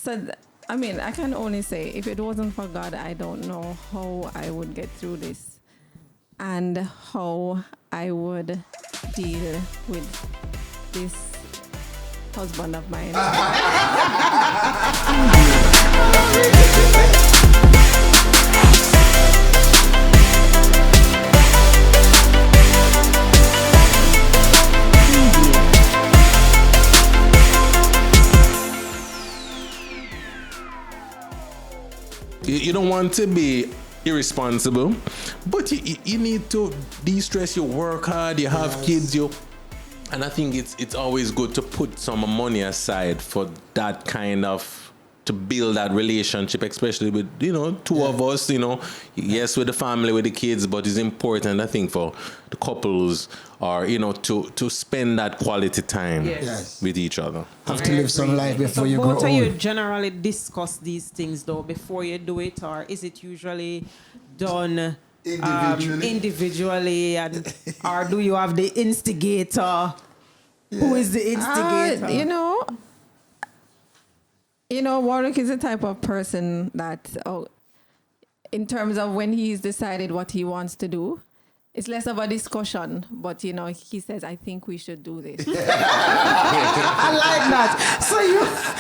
I mean, I can only say, if it wasn't for God, I don't know how I would get through this and how I would deal with this husband of mine. You don't want to be irresponsible, but you need to de-stress. You work hard, you have kids, and I think it's always good to put some money aside for that kind of, to build that relationship, especially with, two of us, yes, with the family, with the kids, but it's important, I think, for the couples or, to spend that quality time with each other. Have to live some life before you grow old. Both of you generally discuss these things, though, before you do it, or is it usually done individually, and or do you have the instigator? Who is the instigator? Warwick is the type of person that, in terms of when he's decided what he wants to do, it's less of a discussion, but he says, I think we should do this. I like that. So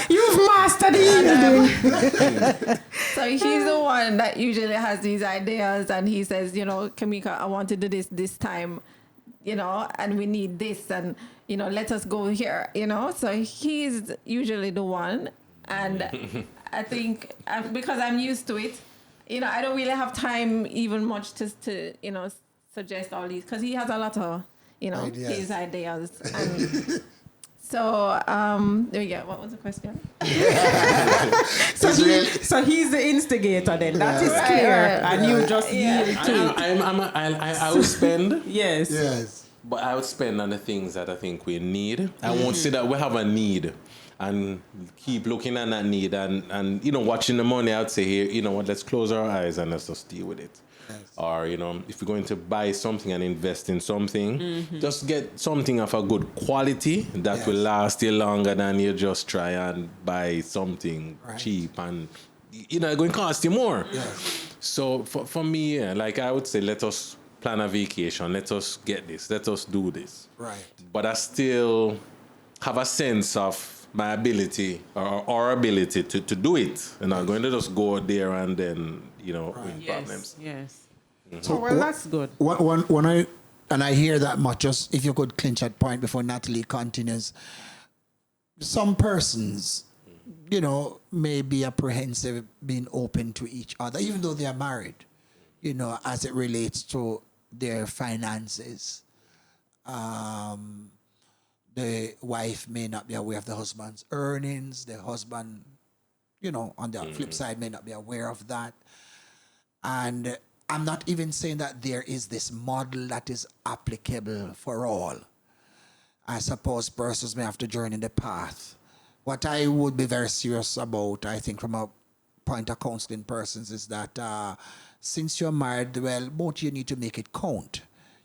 you've mastered it. So he's the one that usually has these ideas, and he says, Tameka, I want to do this time, and we need this, and let us go here, So he's usually the one, and I think because I'm used to it, I don't really have time even much to suggest all these, because he has a lot of, his ideas. And so, what was the question? So he's the instigator then. That is clear. And you just yield to it. I will spend. Yes. But I would spend on the things that I think we need. I won't say that we have a need and keep looking at that need and watching the money. I'd say, here, let's close our eyes and let's just deal with it. Yes. Or, if you're going to buy something and invest in something, just get something of a good quality that will last you longer than you just try and buy something cheap and, it's going to cost you more. Yes. So for me, I would say, let us plan a vacation. Let us get this. Let us do this. Right. But I still have a sense of my ability or our ability to do it. And I'm going to just go there and then, win problems. Yes. Mm-hmm. So, that's good. And I hear that much, just if you could clinch that point before Natalie continues. Some persons, may be apprehensive being open to each other, even though they are married, as it relates to their finances. The wife may not be aware of the husband's earnings. The husband, on the flip side, may not be aware of that. And I'm not even saying that there is this model that is applicable for all. I suppose persons may have to journey the path. What I would be very serious about, I think, from a point of counseling persons, is that since you're married, well, both of you need to make it count,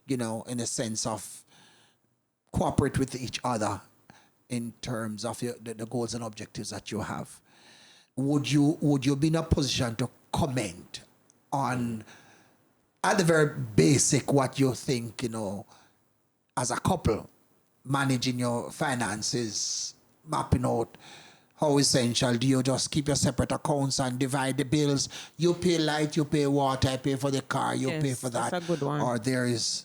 in a sense of cooperate with each other in terms of the goals and objectives that you have. Would you be in a position to comment on, at the very basic, what you think, as a couple, managing your finances, mapping out how essential? Do you just keep your separate accounts and divide the bills? You pay light, you pay water, I pay for the car, you pay for that. That's a good one. Or there is,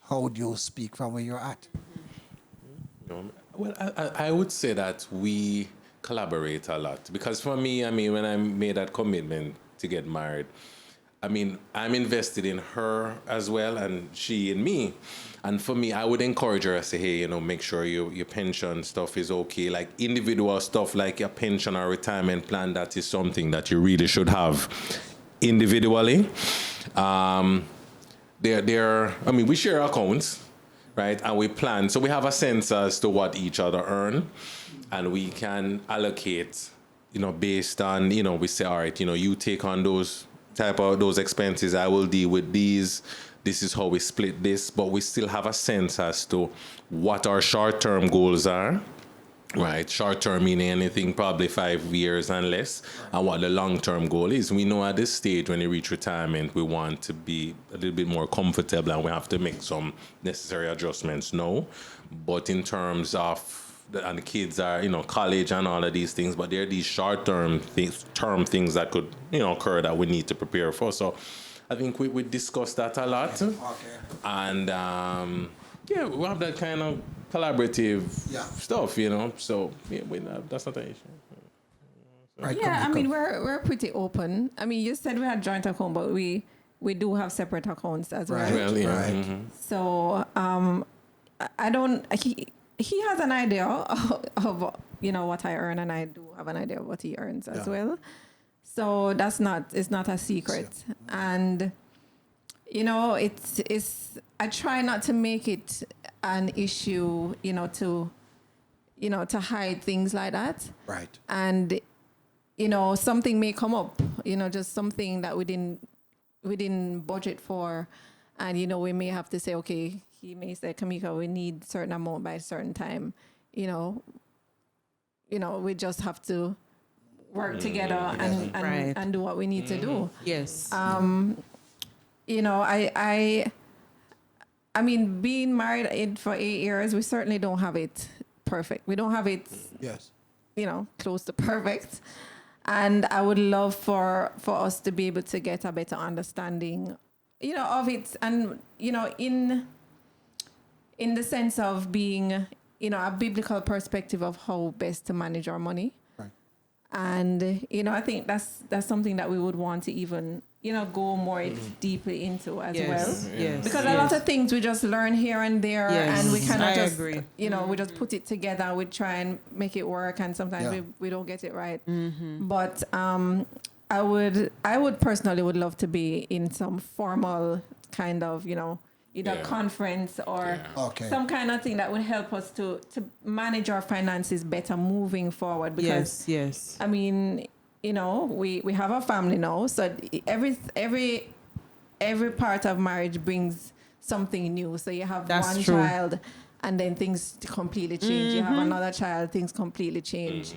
how do you speak from where you're at? Well, I would say that we collaborate a lot. Because for me, when I made that commitment to get married, I'm invested in her as well, and she in me. And for me, I would encourage her. I say, hey, make sure your pension stuff is okay. Like individual stuff, like your pension or retirement plan, that is something that you really should have individually. We share accounts, right? And we plan. So we have a sense as to what each other earn, and we can allocate, based on, we say, all right, you take on those expenses, I will deal with these. This is how we split this, but we still have a sense as to what our short-term goals are Right, short term meaning anything probably 5 years and less, and what the long term goal is. We know at this stage when you reach retirement, we want to be a little bit more comfortable and we have to make some necessary adjustments now. But in terms of and the kids are, college and all of these things, but there are these short term things that could, occur that we need to prepare for. So I think we discussed that a lot. Okay. And we have that kind of collaborative stuff, So that's not an issue. Right, Yeah, come. we're pretty open. I mean, you said we had joint account, but we do have separate accounts as well. Right. Well, yeah. Right. Mm-hmm. So I don't. He has an idea of what I earn, and I do have an idea of what he earns as well. So it's not a secret, and it's I try not to make it an issue, to hide things like that. Right. And something may come up, just something that we didn't budget for, and we may have to say, okay, he may say, Tameka, we need certain amount by a certain time. We just have to work together and do what we need to do. Yes. I mean, being married for 8 years, we certainly don't have it perfect. We don't have it, Yes. Close to perfect. And I would love for us to be able to get a better understanding, of it. And, in the sense of being, a biblical perspective of how best to manage our money. Right. And, I think that's something that we would want to even, go more deeply into as well. Yes. Because a lot of things we just learn here and there, and we kind of just, agree. we just put it together. We try and make it work, and sometimes we don't get it right. But I would personally would love to be in some formal kind of, either conference or some kind of thing that would help us to manage our finances better moving forward. Because yes. I mean, we have a family now, so every part of marriage brings something new. So you have one child, and then things completely change. You have another child, things completely change.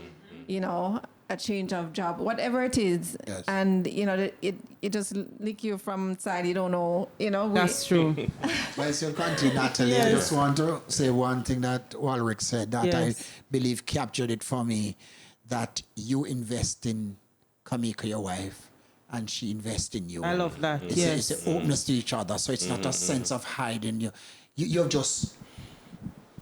A change of job, whatever it is, and it just lick you from side. You don't know. That's true. Well, so continue, Natalie. I just want to say one thing that Warwick said that I believe captured it for me. That you invest in Tameka, your wife, and she invests in you. I love that. It's an openness to each other, so it's not a sense of hiding. You've just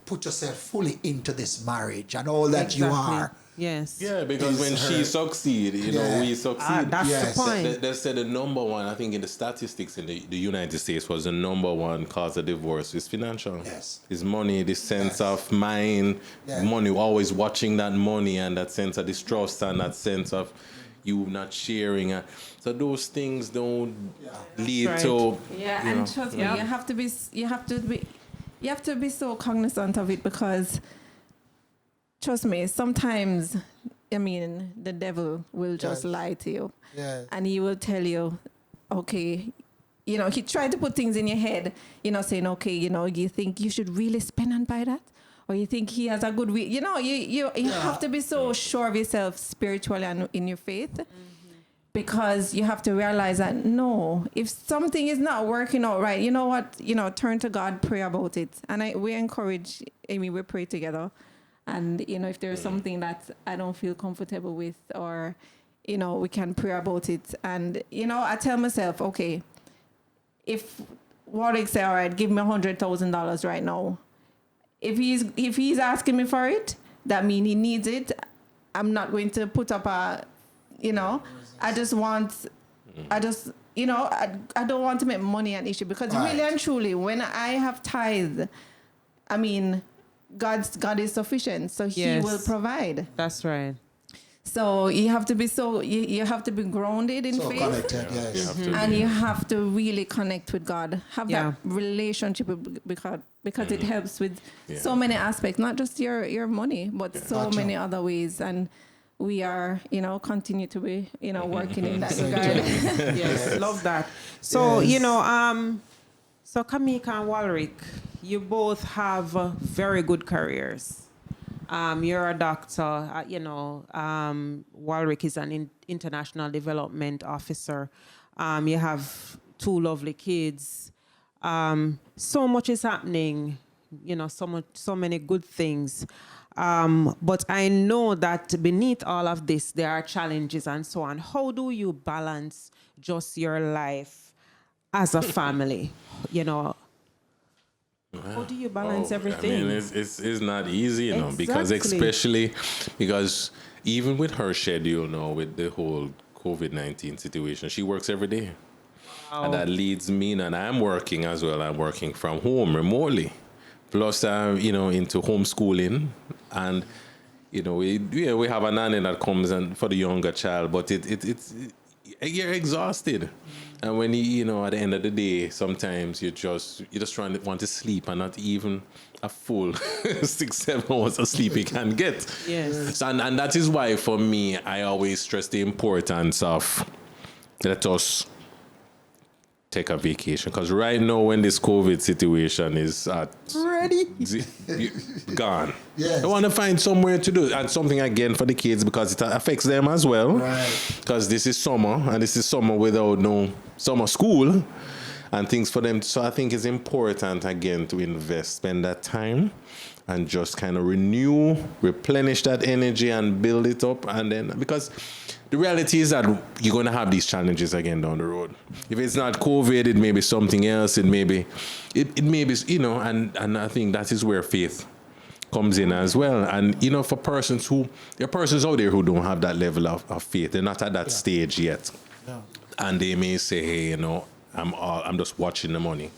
put yourself fully into this marriage and all that you are. Yes. Yeah, because when she succeed, we succeed. That's the point. They said the number one, I think in the statistics in the United States was the number one cause of divorce is financial. Yes. It's money, this sense of mind, money, always watching that money and that sense of distrust and that sense of you not sharing. So those things don't lead to... Yeah, and trust me, you have to be so cognizant of it, because trust me, sometimes, the devil will just lie to you. Yeah. And he will tell you, okay, he tried to put things in your head, saying, okay, you think you should really spend and buy that? Or you think he has a good you have to be so sure of yourself spiritually and in your faith. Because you have to realize that, no, if something is not working out right, you know what? Turn to God, pray about it. And we encourage, Amy, we pray together. And, if there's something that I don't feel comfortable with, or, we can pray about it. And, I tell myself, okay, if Warwick say, all right, give me $100,000 right now. If he's asking me for it, that means he needs it. I'm not going to put up I don't want to make money an issue, because really and truly, when I have tithe, God is sufficient, so He will provide. That's right. So you have to be you have to be grounded in faith, connected, yes. and you have to really connect with God. Have that relationship with God, because it helps with so many aspects, not just your money, but so many other ways. And we are, continue to be, working in that regard. Yes, love that. So, so Tameka and Warwick, you both have very good careers. You're a doctor. Warwick is an international development officer. You have 2 lovely kids. So much is happening. So many good things. But I know that beneath all of this, there are challenges and so on. How do you balance just your life as a family? How do you balance everything? I mean, it's not easy, because even with her schedule now, with the whole COVID-19 situation, she works every day. Wow. And that leads me, and I'm working as well. I'm working from home remotely. Plus, I'm, into homeschooling. And, we have a nanny that comes and for the younger child, but it's you're exhausted. And when at the end of the day, sometimes you just want to sleep, and not even a full 6-7 hours of sleep you can get. Yes. So, and that is why, for me, I always stress the importance of let us take a vacation. Because right now, when this COVID situation is gone, yes. I want to find somewhere to do, and something again for the kids, because it affects them as well. Right. Because this is summer, and this is summer without no summer school and things for them. So I think it's important again to spend that time and just kind of replenish that energy and build it up. And then, because the reality is that you're going to have these challenges again down the road. If it's not COVID, it may be something else. It may be, and I think that is where faith comes in as well. And, for there are persons out there who don't have that level of faith. They're not at that stage yet. Yeah. And they may say, hey, I'm just watching the money.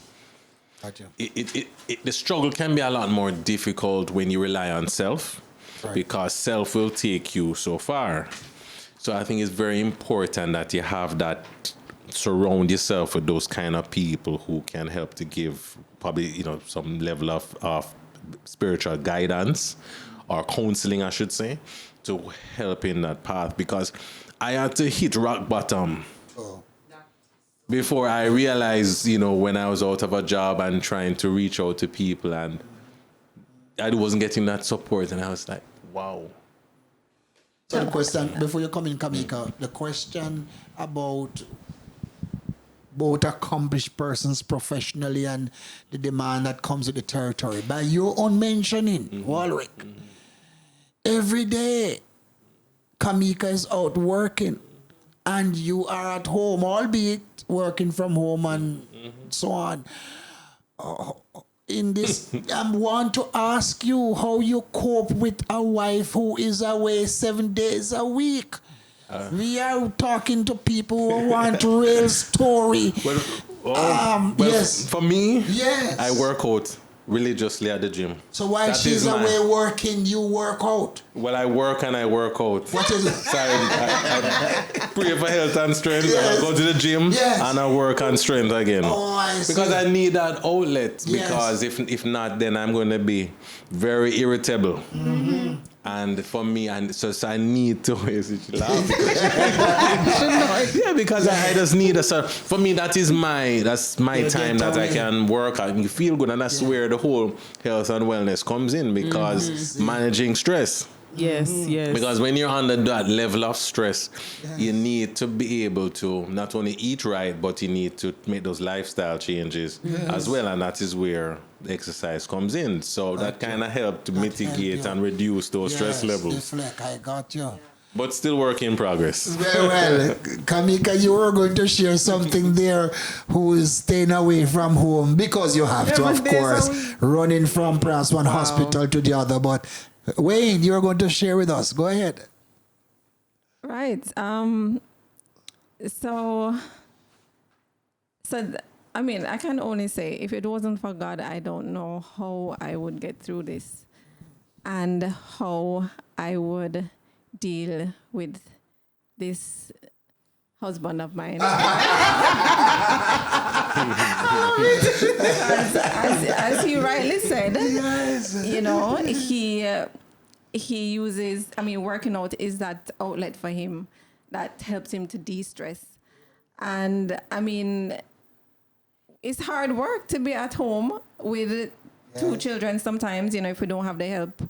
Gotcha. The struggle can be a lot more difficult when you rely on self, right, because self will take you so far. So I think it's very important that you have that, surround yourself with those kind of people who can help to give probably, some level of spiritual guidance or counseling, I should say, to help in that path. Because I had to hit rock bottom before I realized, when I was out of a job and trying to reach out to people, and I wasn't getting that support, and I was like, wow. So the question, before you come in, Tameka, the question about both accomplished persons professionally and the demand that comes with the territory. By your own mentioning, Warwick, every day, Tameka is out working, and you are at home, albeit working from home and so on. In this, I want to ask you how you cope with a wife who is away 7 days a week. We are talking to people who want real story. Yes. For me, yes, I work out religiously at the gym. So while she's away working, you work out? Well, I work and I work out. What is it? So I pray for health and strength. Yes. I go to the gym, yes, and I work on strength again. Oh, I see. Because I need that outlet. Yes. Because if not, then I'm going to be very irritable. Mm-hmm. And for me, so I need to. Yeah, because I just need for me, that's my time that I can work out and feel good, and that's where the whole health and wellness comes in, because managing stress. Yes, yes. Because when you're under that level of stress, you need to be able to not only eat right, but you need to make those lifestyle changes as well. And that is where the exercise comes in. So that kind of helps to mitigate and reduce those stress levels. I got you. But still work in progress. Very well. Tameka, you were going to share something there, who is staying away from home, because you have to, of course, running from perhaps one hospital to the other. But Wayne, you're going to share with us. Go ahead. Right. I can only say, if it wasn't for God, I don't know how I would get through this and how I would deal with this husband of mine. as he rightly said, he uses, working out is that outlet for him that helps him to de-stress. And it's hard work to be at home with two children sometimes, if we don't have the help.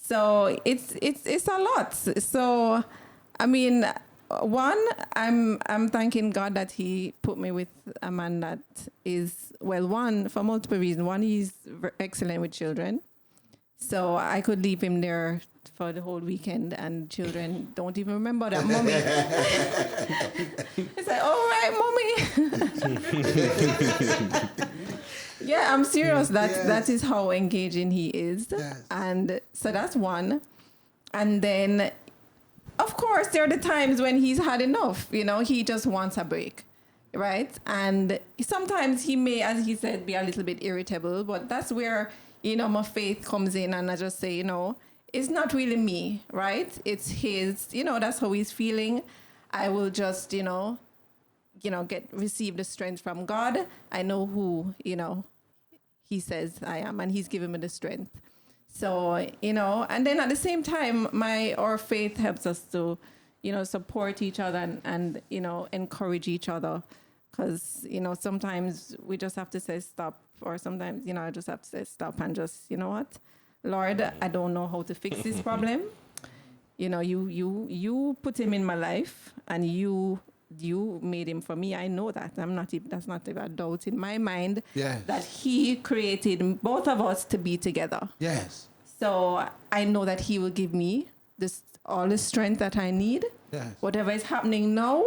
So it's a lot. So, I mean, one, I'm thanking God that He put me with a man that is, well, one, for multiple reasons. One, he's excellent with children. So I could leave him there for the whole weekend and children don't even remember that mommy. It's like, all right, mommy. Yeah, I'm serious. That is how engaging he is. Yes. And so that's one. And then, of course, there are the times when he's had enough. He just wants a break, right? And sometimes he may, as he said, be a little bit irritable, but that's where, my faith comes in and I just say, it's not really me, right? It's his, that's how he's feeling. I will just, receive the strength from God. I know who, he says I am, and he's given me the strength. So, and then at the same time, our faith helps us to, support each other and encourage each other. Because, sometimes we just have to say stop, or sometimes, I just have to say stop and just, what? Lord, I don't know how to fix this problem. You put him in my life and you made him for me. I know that. That's not even a doubt in my mind. Yes. That he created both of us to be together. Yes. So I know that he will give me all the strength that I need. Yes. Whatever is happening now,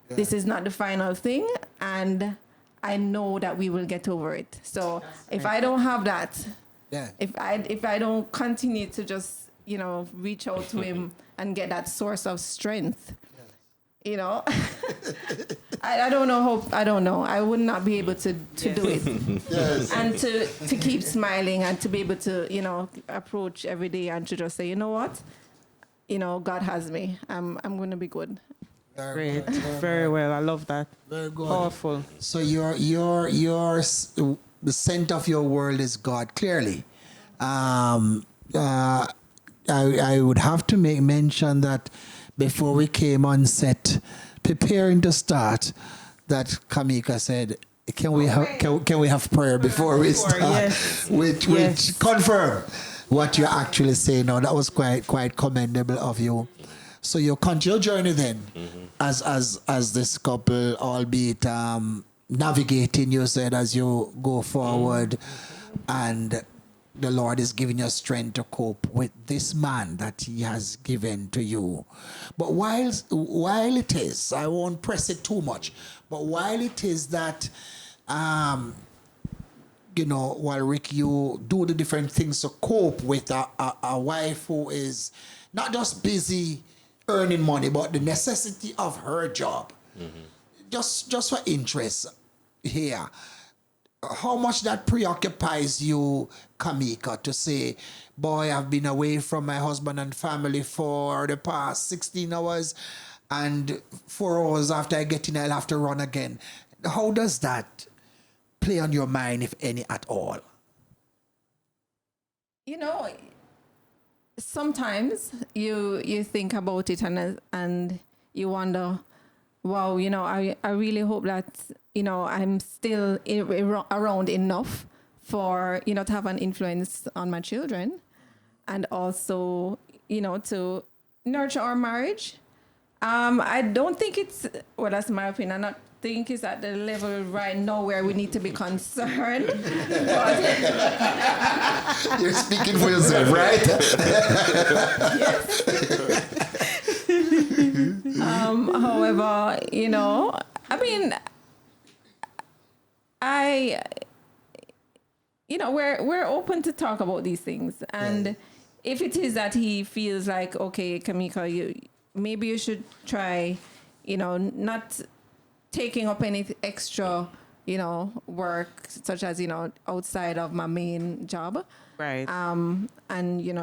this is not the final thing. And I know that we will get over it. So if I don't have that, if I don't continue to just, reach out to him and get that source of strength, I don't know I don't know. I would not be able to do it. Yes. And to keep smiling and to be able to, approach every day and to just say, you know what? God has me. I'm going to be good. Great. Very well. I love that. Very good. Powerful. So the center of your world is God, clearly. I would have to make mention that before we came on set, preparing to start, that Tameka said, can we have prayer before we start? Yes. Which confirm what you're actually saying now. That was quite commendable of you. So you continue your journey then, as this couple, albeit navigating, you said, as you go forward, and the Lord is giving you strength to cope with this man that He has given to you. But while it is, I won't press it too much, but while it is that, Warwick, you do the different things to cope with a wife who is not just busy earning money, but the necessity of her job. Just for interest here. How much that preoccupies you, Tameka, to say, boy, I've been away from my husband and family for the past 16 hours, and 4 hours after I get in, I'll have to run again. How does that play on your mind, if any at all? Sometimes you think about it and you wonder, wow, I really hope that, I'm still around enough for, to have an influence on my children and also, to nurture our marriage. I don't think that's my opinion. I don't think it's at the level right now where we need to be concerned. You're speaking for yourself, right? Yes. However, we're open to talk about these things, and if it is that he feels like, okay, Tameka, maybe you should try, not taking up any extra, work such as, outside of my main job, Right. and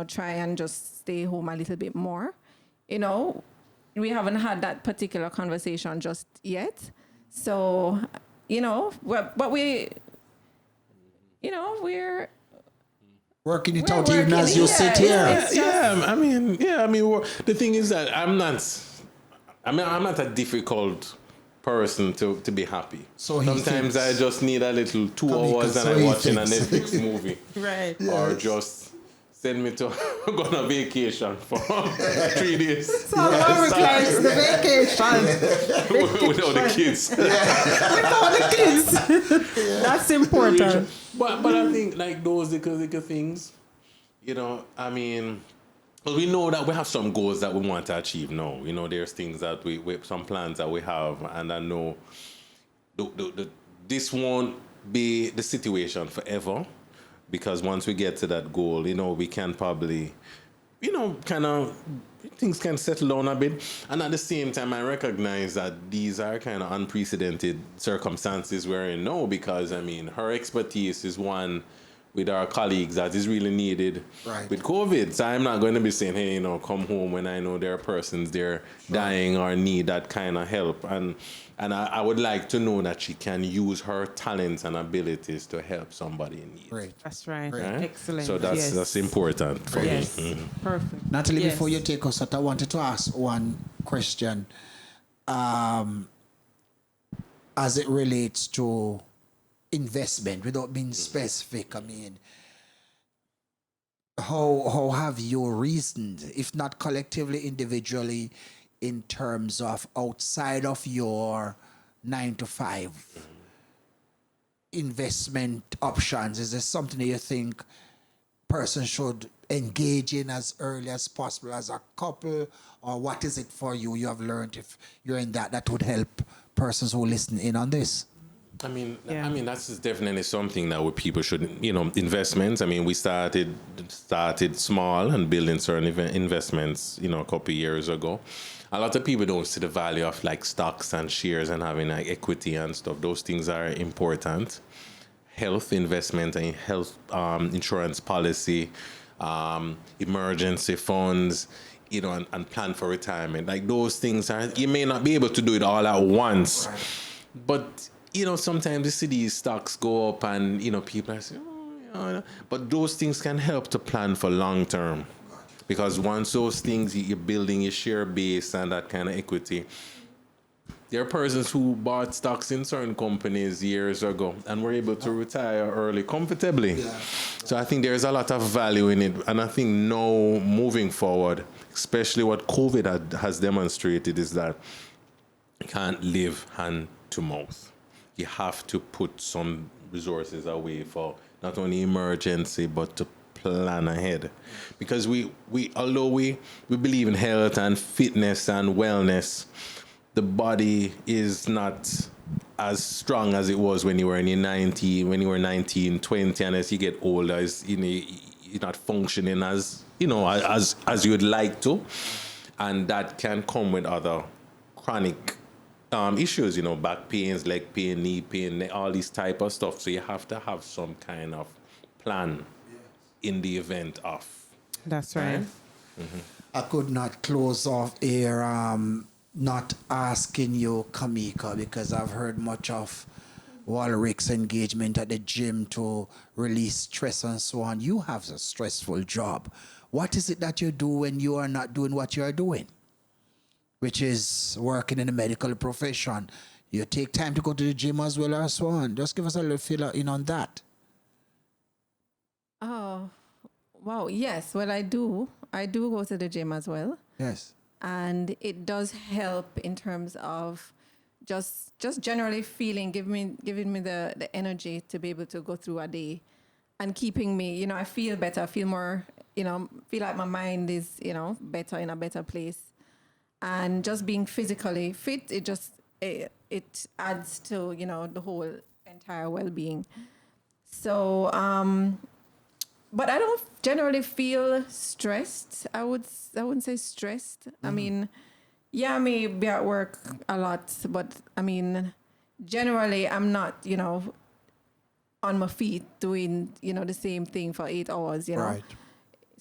try and just stay home a little bit more. We haven't had that particular conversation just yet, so but we're Working it We're out even working as you it, sit yeah. here. The thing is that I'm not a difficult person to be happy. So he sometimes thinks. I just need a little 2 Tameka, hours and so I he watching a thinks. Netflix movie. Right. Or Yes. just send me to go on a vacation for 3 days. So Warwick likes the vacation. Without the kids. Without the kids. That's important. But I think like those little things, I mean, well, we know that we have some goals that we want to achieve now. There's things that we some plans that we have, and I know this won't be the situation forever, because once we get to that goal, we can probably, kind of, things can settle down a bit. And at the same time, I recognize that these are kind of unprecedented circumstances we're in now, because, I mean, her expertise is one with our colleagues that is really needed with COVID. So I'm not going to be saying, hey, come home when I know there are persons there dying or need that kind of help. And I would like to know that she can use her talents and abilities to help somebody in need. Great. That's right. Right? Excellent. So that's important for me. Perfect. Natalie, before you take us out, I wanted to ask one question. As it relates to investment, without being specific, I mean, how have you reasoned, if not collectively, individually, in terms of outside of your 9-to-5 investment options? Is there something that you think person should engage in as early as possible as a couple, or what is it for you have learned, if you're in that would help persons who listen in on this? I mean, that's definitely something that people should, investments. I mean, we started small and building certain investments, a couple of years ago. A lot of people don't see the value of like stocks and shares and having like equity and stuff. Those things are important. Health investment and health insurance policy, emergency funds, and plan for retirement. Like those things you may not be able to do it all at once, but sometimes you see these stocks go up and, people are saying, but those things can help to plan for long term. Because once those things, you're building your share base and that kind of equity. There are persons who bought stocks in certain companies years ago and were able to retire early comfortably. Yeah. So I think there's a lot of value in it. And I think now, moving forward, especially what COVID has demonstrated, is that you can't live hand to mouth. You have to put some resources away for not only emergency, but to plan ahead. Because although we believe in health and fitness and wellness, the body is not as strong as it was when you were 19, 20, and as you get older, you're not functioning as you would like to. And that can come with other chronic issues, back pains, leg pain, knee pain, all these type of stuff. So you have to have some kind of plan in the event of. That's right. Mm-hmm. I could not close off here not asking you, Tameka, because I've heard much of Warwick's engagement at the gym to release stress and so on. You have a stressful job. What is it that you do when you are not doing what you are doing, which is working in the medical profession? You take time to go to the gym as well or so on. Just give us a little filler in on that. Oh, wow. Yes. Well, I do go to the gym as well. Yes. And it does help in terms of just generally giving me the energy to be able to go through a day and keeping me, I feel better, I feel more, feel like my mind is, better, in a better place. And just being physically fit, it adds to, the whole entire well-being. So, but I don't generally feel stressed. I wouldn't say stressed. I mean, I may be at work a lot, but I mean, generally I'm not, on my feet doing, the same thing for 8 hours, Right.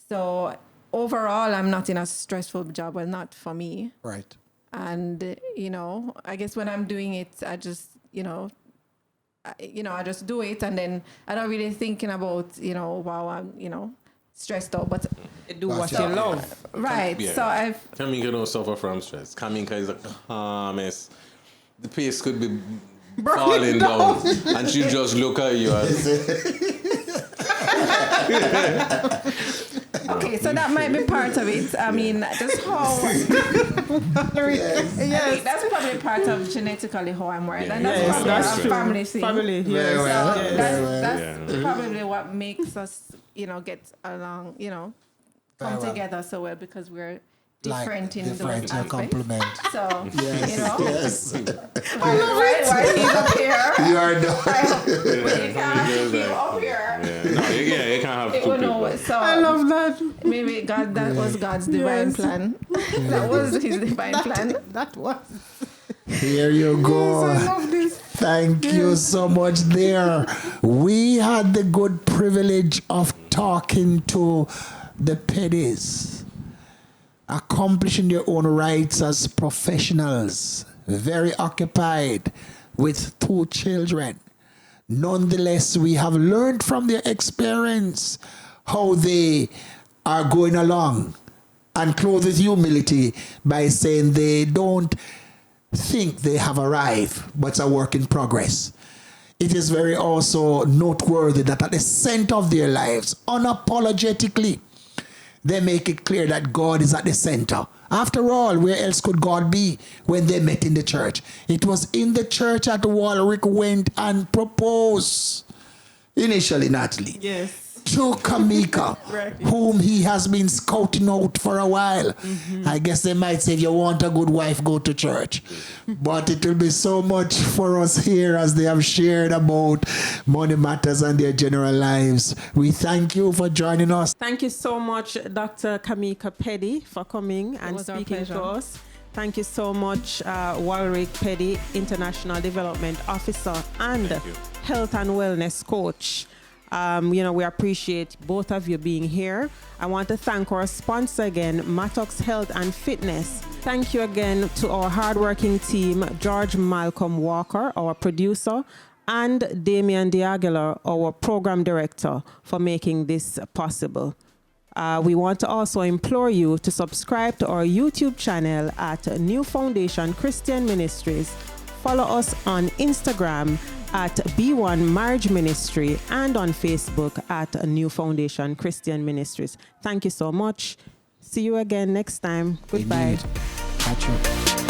So overall, I'm not in a stressful job. Well, not for me. Right. And, I guess when I'm doing it, I just, I just do it, and then I'm not really thinking about, wow, I'm, stressed out, but do what you love. Right. Yeah. So Tameka don't suffer from stress. Tameka is the calmest. The pace could be falling down, and she just look at you and Okay, so that might be part of it. I mean, just how. Yes. I think that's probably part of genetically how I'm wired. And that's Yes, probably that's a true. family thing. Family, Very yes. well. So Very that's probably what makes us, get along, come Very well. together so well because we're different in those different aspects. compliment. So, Yes. Yes. I love it. While he's up here, You are done. we can't keep up here. You can't have It two will people. know. So I love that. maybe that was God's divine Yes. plan. That was his divine plan. That was. Here you go. Yes, I love this. Thank you so much there. We had the good privilege of talking to the Peddies, accomplishing their own rights as professionals, very occupied with 2 children. Nonetheless, we have learned from their experience how they are going along, and clothe with humility by saying they don't think they have arrived, but it's a work in progress. It is very also noteworthy that at the center of their lives, unapologetically, they make it clear that God is at the center. After all, where else could God be when they met in the church? It was in the church that Warwick went and proposed, initially, Natalie, Yes. to Tameka, Right. whom he has been scouting out for a while. I guess they might say, if you want a good wife, go to church. But it will be so much for us here as they have shared about money matters and their general lives. We thank you for joining us. Thank you so much, Dr. Tameka Peddy, for coming and was our speaking to pleasure. us. Thank you so much, Warwick Peddy, International Development Officer and Thank you. Health and Wellness Coach. We appreciate both of you being here. I want to thank our sponsor again, Mattox Health and Fitness. Thank you again to our hardworking team, George Malcolm Walker, our producer, and Damian Diaghiler, our program director, for making this possible. We want to also implore you to subscribe to our YouTube channel at New Foundation Christian Ministries. Follow us on Instagram at B1 Marriage Ministry and on Facebook at New Foundation Christian Ministries. Thank you so much. See you again next time. Goodbye. Indeed. Catch you.